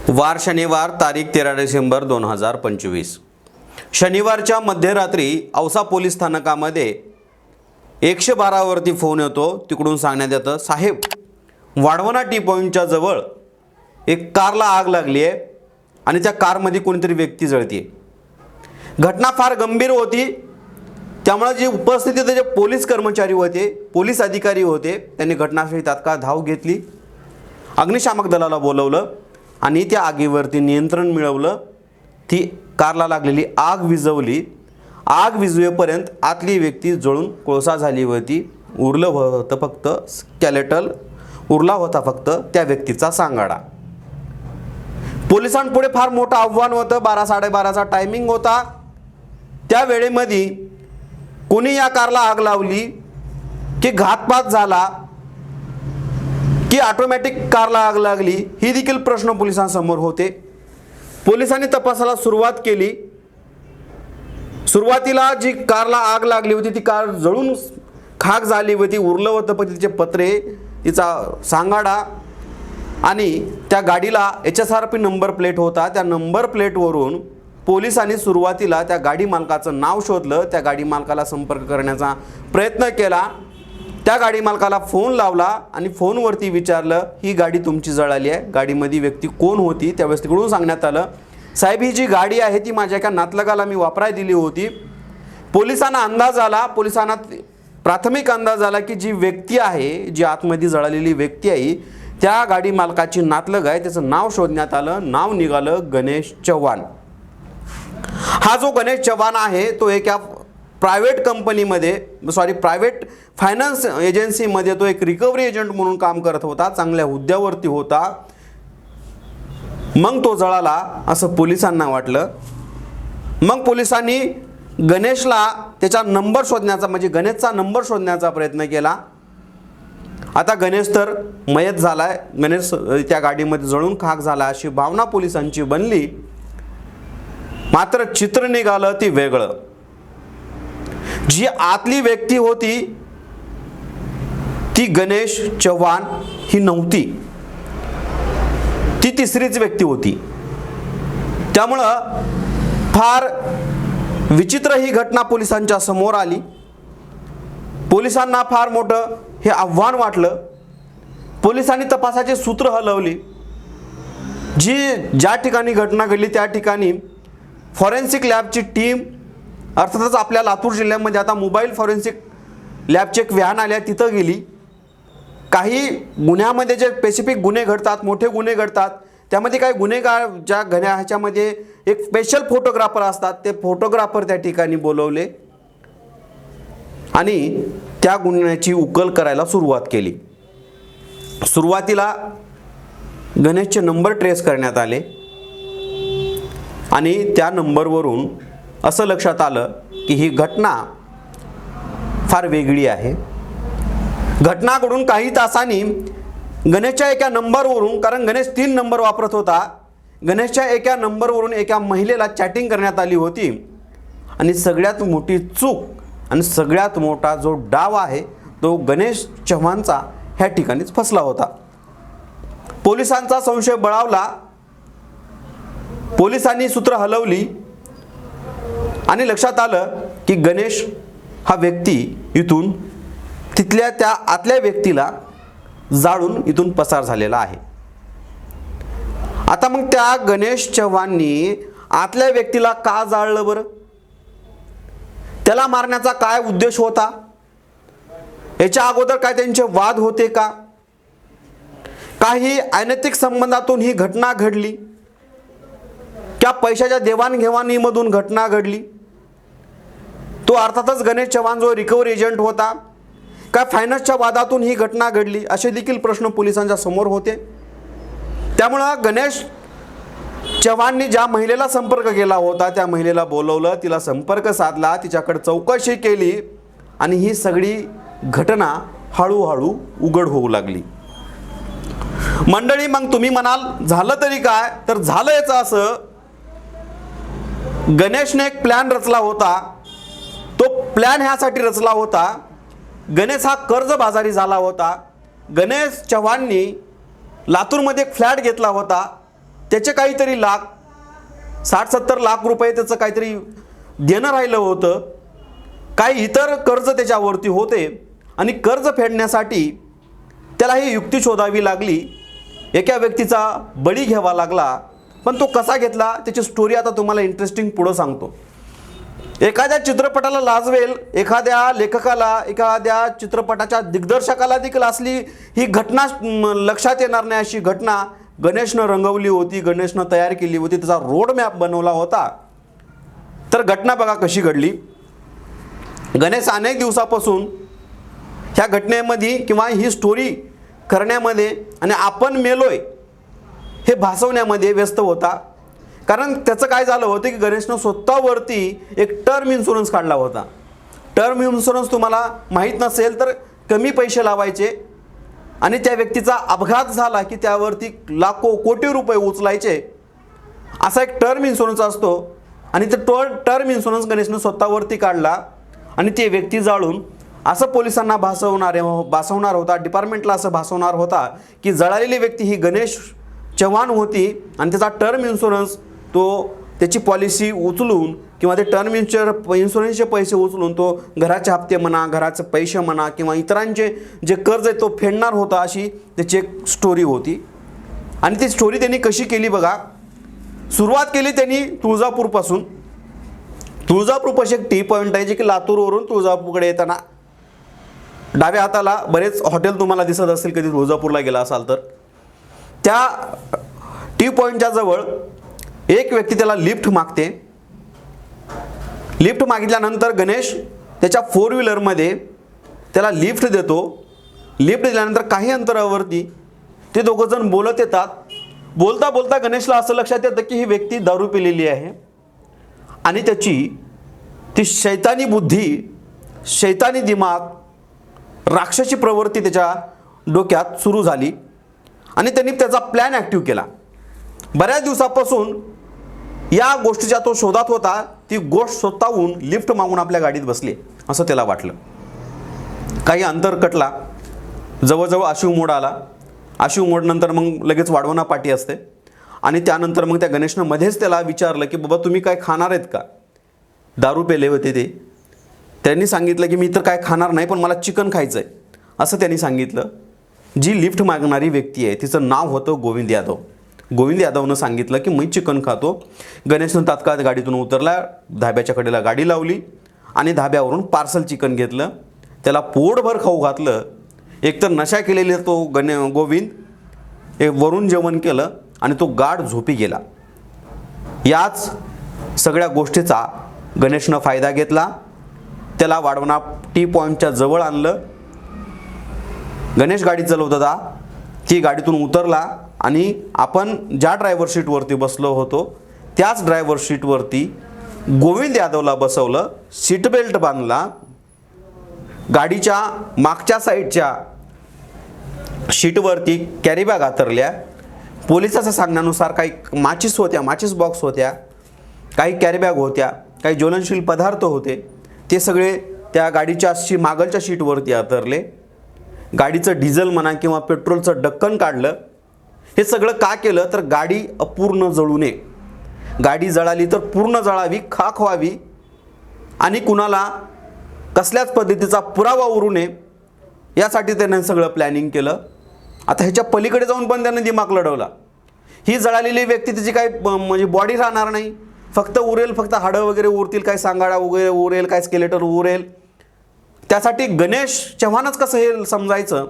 वार शनिवार तारीख 13 डिसेंबर 2025 शनिवारच्या मध्यरात्री औसा पोलीस स्थानकामध्ये 112 वरती फोन येतो। तिकडून सांगण्यात येतं, साहेब वाढवणा टी पॉइंटच्या जवळ एक कारला आग लागली आहे आणि त्या कारमध्ये कोणीतरी व्यक्ती जळते। घटना फार गंभीर होती, त्यामुळे जे उपस्थित होते जे पोलीस कर्मचारी होते, पोलीस अधिकारी होते, त्यांनी घटनास्थळी तात्काळ धाव घेतली, अग्निशामक दलाला बोलवलं आणि त्या आगीवरती नियंत्रण मिळवलं। ती कारला लागलेली आग विझवली। आग विझवेपर्यंत आतली व्यक्ती जळून कोळसा झाली होती। उरलं होतं फक्त स्केलेटल, उरला होता फक्त त्या व्यक्तीचा सांगाडा। पोलिसांपुढे फार मोठं आव्हान होतं। 12-12:30चा टायमिंग होता। त्या वेळेमध्ये कोणी या कारला आग लावली की घातपात झाला की ऑटोमॅटिक कारला आग लागली, ही देखील प्रश्न पोलिसांसमोर होते। पोलिसांनी तपासाला सुरुवात केली। सुरुवातीला जी कारला आग लागली होती ती कार जळून खाक झाली होती। उरलं होतं पण तिचे पत्रे, तिचा सांगाडा आणि त्या गाडीला HSRP नंबर प्लेट होता। त्या नंबर प्लेटवरून पोलिसांनी सुरुवातीला त्या गाडी मालकाचं नाव शोधलं। त्या गाडी मालकाला संपर्क करण्याचा प्रयत्न केला। त्या गाडी मालकाला फोन लावला आणि फोनवरती विचारलं, ही गाडी तुमची जळाली आहे, गाडीमध्ये व्यक्ती कोण होती? त्यावेळेस तिकडून सांगण्यात आलं, साहेब ही जी गाडी आहे ती माझ्या एका नातलगाला मी वापरायला दिली होती। पोलिसांना अंदाज आला, पोलिसांना प्राथमिक अंदाज आला की जी व्यक्ती आहे, जी आतमध्ये जळालेली व्यक्ती आहे त्या गाडी मालकाची नातलग आहे। त्याचं नाव शोधण्यात आलं। नाव निघालं गणेश चव्हाण। हा जो गणेश चव्हाण आहे तो एका प्रायव्हेट कंपनीमध्ये, प्रायव्हेट फायनान्स एजन्सीमध्ये तो एक रिकव्हरी एजंट म्हणून काम करत होता। चांगल्या हुद्द्यावरती होता। मग तो जळाला असं पोलिसांना वाटलं। मग पोलिसांनी गणेशला त्याचा नंबर शोधण्याचा, म्हणजे गणेशचा नंबर शोधण्याचा प्रयत्न केला। आता गणेश तर मयत झालाय, गणेश त्या गाडीमध्ये जळून खाक झाला अशी भावना पोलिसांची बनली। मात्र चित्र निघालं ती वेगळं। जी आतली व्यक्ती होती ती गणेश चव्हाण ही नव्हती, ती तिसरीच व्यक्ती होती। त्यामुळं फार विचित्र ही घटना पोलिसांच्या समोर आली। पोलिसांना फार मोठं हे आव्हान वाटलं। पोलिसांनी तपासाचे सूत्र हलवली। ज्या ठिकाणी घटना घडली त्या ठिकाणी फॉरेन्सिक लॅबची टीम, अर्थातच आपल्या लातूर जिल्ह्यामध्ये आता मोबाईल फॉरेन्सिक लॅबचे एक व्हॅन आल्या, तिथं गेली। काही गुन्ह्यामध्ये जे स्पेसिफिक गुन्हे घडतात, मोठे गुन्हे घडतात, त्यामध्ये काही गुन्हेगार ज्या ह्याच्यामध्ये एक स्पेशल फोटोग्राफर असतात, ते फोटोग्राफर त्या ठिकाणी बोलवले आणि त्या गुन्ह्याची उकल करायला सुरुवात केली। सुरुवातीला गणेशचे नंबर ट्रेस करण्यात आले आणि त्या नंबरवरून असं लक्षात आलं की ही घटना फार वेगळी आहे। घटनाकडून काही तासांनी गणेशच्या एका नंबरवरून, कारण गणेश 3 नंबर वापरत होता, गणेशच्या एका नंबरवरून एका महिलेला चॅटिंग करण्यात आली होती। आणि सगळ्यात मोठी चूक आणि सगळ्यात मोठा जो डाव आहे तो गणेश चव्हाणचा ह्या ठिकाणीच फसला होता। पोलिसांचा संशय बळावला। पोलिसांनी सूत्र हलवली आणि लक्षात आलं की गणेश हा व्यक्ती इथून तिथल्या त्या आतल्या व्यक्तीला जाळून इथून पसार झालेला आहे। आता मग त्या गणेश चव्हाणनी आतल्या व्यक्तीला का जाळलं बरं? त्याला मारण्याचा काय उद्देश होता? याच्या अगोदर काय त्यांचे वाद होते का? काही अनैतिक संबंधातून ही घटना घडली? क्या पैशाच्या देवाणघेवाणीमधून घटना घडली? तो अर्थातच गणेश चव्हाण जो रिकव्हरी एजंट होता, काय फायनान्सच्या वादातून ही घटना घडली? असे देखील प्रश्न पोलिसांच्या समोर होते। त्यामुळं गणेश चव्हाणनी ज्या महिलेला संपर्क केला होता त्या महिलेला बोलवलं, तिला संपर्क साधला, तिच्याकडे चौकशी केली आणि ही सगळी घटना हळूहळू उघड होऊ लागली। मंडळी, मग तुम्ही म्हणाल झालं तरी काय? तर झालं याचं असं, गणेशने एक प्लॅन रचला होता। तो प्लॅन ह्यासाठी रचला होता, गणेश हा कर्जबाजारी झाला होता। गणेश चव्हाणनी लातूरमध्ये एक फ्लॅट घेतला होता त्याचे काहीतरी लाख 60-70 लाख रुपये त्याचं काहीतरी देणं राहिलं होतं. काही इतर कर्ज त्याच्यावरती होते आणि कर्ज फेडण्यासाठी त्याला ही युक्ती शोधावी लागली. एका व्यक्तीचा बळी घ्यावा लागला. पण तो कसा घेतला त्याची स्टोरी आता तुम्हाला इंटरेस्टिंग पुढं सांगतो. एखाद्या चित्रपटाला लाजवेल, एखाद्या लेखकाला, एखाद्या चित्रपटाच्या दिग्दर्शकाला देखील असली ही घटना लक्षात येणार नाही अशी घटना गणेशनं रंगवली होती, गणेशनं तयार केली होती, त्याचा रोड मॅप बनवला होता. तर घटना बघा कशी घडली. गणेश अनेक दिवसापासून ह्या घटनेमध्ये किंवा ही स्टोरी करण्यामध्ये आणि आपण मेलोय हे भासवण्यामध्ये व्यस्त होता. कारण त्याचं काय झालं होतं की गणेशनं स्वतःवरती एक टर्म इन्शुरन्स काढला होता. टर्म इन्शुरन्स तुम्हाला माहीत नसेल तर कमी पैसे लावायचे आणि त्या व्यक्तीचा अपघात झाला की त्यावरती लाखो कोटी रुपये उचलायचे असा एक टर्म इन्शुरन्स असतो. आणि तो टर्म इन्शुरन्स गणेशनं स्वतःवरती काढला आणि ते व्यक्ती जाळून असं पोलिसांना भासवणार होता, डिपार्टमेंटला असं भासवणार होता की जळालेली व्यक्ती ही गणेश चव्हाण होती आणि त्याचा टर्म इन्शुरन्स तो त्याची पॉलिसी उचलून किंवा ते टर्म इन्शुरन्सचे पैसे उचलून तो घराचे हप्ते म्हणा, घराचे पैसे म्हणा किंवा इतरांचे जे कर्ज आहे तो फेडणार होता अशी त्याची एक स्टोरी होती. आणि ती स्टोरी त्यांनी कशी केली बघा. सुरुवात केली त्यांनी तुळजापूरपासून. तुळजापूरपाशी एक टी पॉईंट आहे जे की लातूरवरून तुळजापूरकडे येताना डाव्या हाताला बरेच हॉटेल तुम्हाला दिसत असतील कधी तुळजापूरला गेला असाल तर. त्या टी पॉईंटच्या जवळ एक व्यक्ती त्याला लिफ्ट मागते. लिफ्ट मागितल्यानंतर गणेश त्याच्या 4 व्हीलरमध्ये त्याला लिफ्ट देतो. लिफ्ट दिल्यानंतर काही अंतरावरती ते दोघं जण बोलत येतात. बोलता बोलता गणेशला असं लक्षात येतं की ही व्यक्ती दारू पिलेली आहे आणि त्याची ती शैतानी बुद्धी, शैतानी दिमाग, राक्षसी प्रवृत्ती त्याच्या डोक्यात सुरू झाली आणि त्यांनी त्याचा प्लॅन ॲक्टिव्ह केला. बऱ्याच दिवसापासून या गोष्टीच्या तो शोधात होता. ती गोष्ट स्वतःहून लिफ्ट मागून आपल्या गाडीत बसली असं त्याला वाटलं. काही अंतर कटला, जवळजवळ आशिव मोड आला. आशिव मोडनंतर मग लगेच वाढवणा पाटी असते आणि त्यानंतर मग त्या गणेशनं मध्येच त्याला विचारलं की बाबा तुम्ही काय खाणार आहेत का. दारू पेले होते ते. त्यांनी सांगितलं की मी तर काय खाणार नाही पण मला चिकन खायचं आहे असं त्यांनी सांगितलं. जी लिफ्ट मागणारी व्यक्ती आहे तिचं नाव होतं गोविंद यादव. गोविंद यादवनं सांगितलं की मी चिकन खातो. गणेशनं तात्काळ गाडीतून उतरला, धाब्याच्या कडेला गाडी लावली आणि धाब्यावरून पार्सल चिकन घेतलं. त्याला पोटभर खाऊ घातलं. एकतर नशा केलेली तो गोविंद एक वरून जेवण केलं आणि तो गाढ झोपी गेला. याच सगळ्या गोष्टीचा गणेशनं फायदा घेतला. त्याला वाढवणा टी पॉईंटच्या जवळ आणलं. गणेश गाडी चालवत होता. ती गाडीतून उतरला आणि आपण ज्या ड्रायव्हर सीटवरती बसलो होतो त्याच ड्रायव्हर सीटवरती गोविंद यादवला बसवलं. सीट बेल्ट बांधला. गाडीच्या मागच्या साईडच्या शीटवरती कॅरीबॅग आतरल्या. पोलिसाच्या सांगण्यानुसार काही माचीस होत्या, माचीस बॉक्स होत्या, काही कॅरीबॅग होत्या, काही ज्वलनशील पदार्थ होते. ते सगळे त्या गाडीच्या मागलच्या शीटवरती आतरले. गाडीचं डिझेल म्हणा किंवा पेट्रोलचं ढक्कन काढलं. हे सगळं का केलं तर गाडी अपूर्ण जळू नये. गाडी जळाली तर पूर्ण जळावी, खाक व्हावी आणि कुणाला कसल्याच पद्धतीचा पुरावा उरू नये यासाठी त्याने सगळं प्लॅनिंग केलं. आता ह्याच्या पलीकडे जाऊन पण त्याने दिमाग लढवला. ही जळालेली व्यक्ती तिची काय म्हणजे बॉडी राहणार नाही, फक्त उरेल, फक्त हाडं वगैरे उरतील, काय सांगाडा वगैरे उरेल, काय स्केलेटर उरेल. त्यासाठी गणेश चव्हाणच कसं हे समजायचं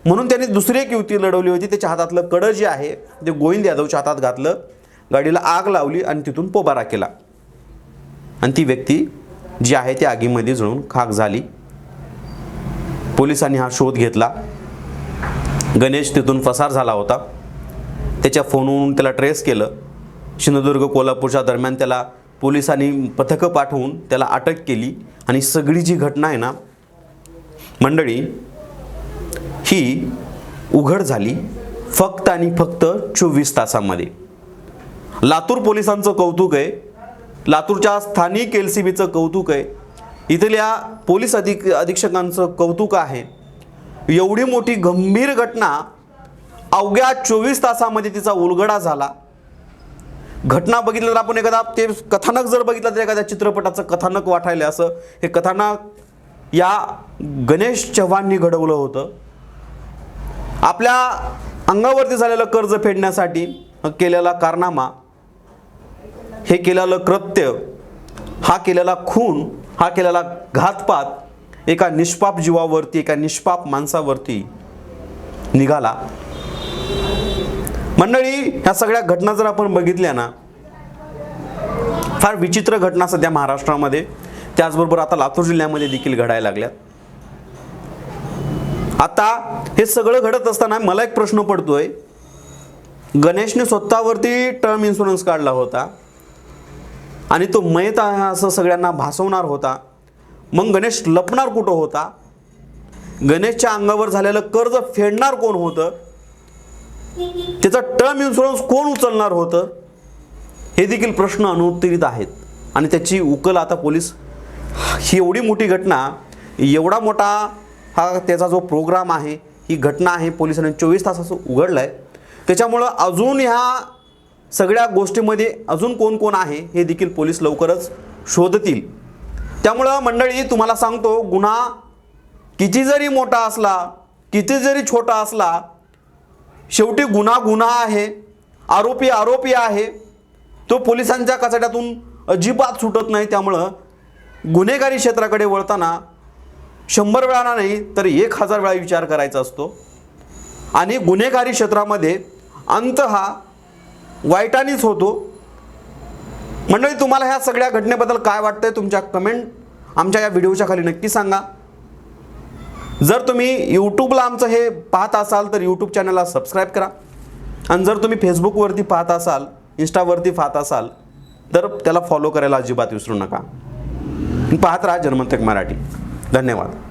म्हणून त्यांनी दुसरी एक युक्ती लढवली होती. त्याच्या हातातलं कडं जे आहे ते गोविंद यादवच्या हातात घातलं, गाडीला आग लावली आणि तिथून पोबारा केला आणि ती व्यक्ती जी आहे ती आगीमध्ये जळून खाक झाली. पोलिसांनी हा शोध घेतला. गणेश तिथून फसार झाला होता. त्याच्या फोनवरून त्याला ट्रेस केलं. सिंधुदुर्ग कोल्हापूरच्या दरम्यान त्याला पोलिसांनी पथकं पाठवून त्याला अटक केली आणि सगळी जी घटना आहे ना मंडळी ही उघड झाली फक्त आणि फक्त 24 तासामध्ये. लातूर पोलिसांचं कौतुक आहे, लातूरच्या स्थानिक LCBचं कौतुक आहे, इथल्या पोलीस अधीक्षकांचं कौतुक आहे. एवढी मोठी गंभीर घटना अवघ्या 24 तासामध्ये तिचा उलगडा झाला. घटना बघितलं तर आपण एखादा ते कथानक जर बघितलं तर एखाद्या चित्रपटाचं कथानक वाटायला असं हे कथानक या गणेश चव्हाणनी घडवलं होतं. आपल्या अंगावरती झालेलं कर्ज फेडण्यासाठी केलेला कारनामा, हे केलेलं कृत्य, हा केलेला खून, हा केलेला घातपात एका निष्पाप जीवावरती, एका निष्पाप माणसावरती निघाला. मंडळी, ह्या सगळ्या घटना जर आपण बघितल्या ना, फार विचित्र घटना सध्या महाराष्ट्रामध्ये, त्याचबरोबर आता लातूर जिल्ह्यामध्ये देखील घडायला लागल्यात. आता हे सगळं घडत असताना मला एक प्रश्न पडतोय, गणेशने स्वतःवरती टर्म इन्शुरन्स काढला होता आणि तो मयत आहे असं सगळ्यांना भासवणार होता. मग गणेश लपणार कुठं होता? गणेशच्या अंगावर झालेलं कर्ज फेडणार कोण होतं? त्याचा टर्म इन्शुरन्स कोण उचलणार होतं? हे देखील प्रश्न अनुत्तरित आहेत आणि त्याची उकल आता पोलीस, ही एवढी मोठी घटना, एवढा मोठा हा त्याचा जो प्रोग्राम आहे, ही घटना आहे, पोलिसांनी 24 तास असं उघडलं आहे. त्याच्यामुळं अजून ह्या सगळ्या गोष्टीमध्ये अजून कोण कोण आहे हे देखील पोलीस लवकरच शोधतील. त्यामुळं मंडळी, तुम्हाला सांगतो, गुन्हा किती जरी मोठा असला, किती जरी छोटा असला, शेवटी गुन्हा गुन्हा आहे, आरोपी आरोपी आहे, तो पोलिसांच्या कचाट्यातून अजिबात सुटत नाही. त्यामुळं गुन्हेगारी क्षेत्राकडे वळताना 100 वेळा नाही तर 1000 वेळा विचार करायचा असतो. आणि गुन्हेगारी क्षेत्रामध्ये अंत हा वाईटानेच होतो. मंडळी, तुम्हाला ह्या सगळ्या घटनेबद्दल काय वाटतंय? तुमच्या कमेंट आमच्या या व्हिडिओच्या खाली नक्की सांगा. जर तुम्ही यूट्यूबला आमचं हे पाहत असाल तर यूट्यूब चॅनलला सबस्क्राईब करा. आणि जर तुम्ही फेसबुकवरती पाहत असाल, इंस्टावरती पाहत असाल तर त्याला फॉलो करायला अजिबात विसरू नका. पाहत राहा जनमंतक मराठी. धन्यवाद.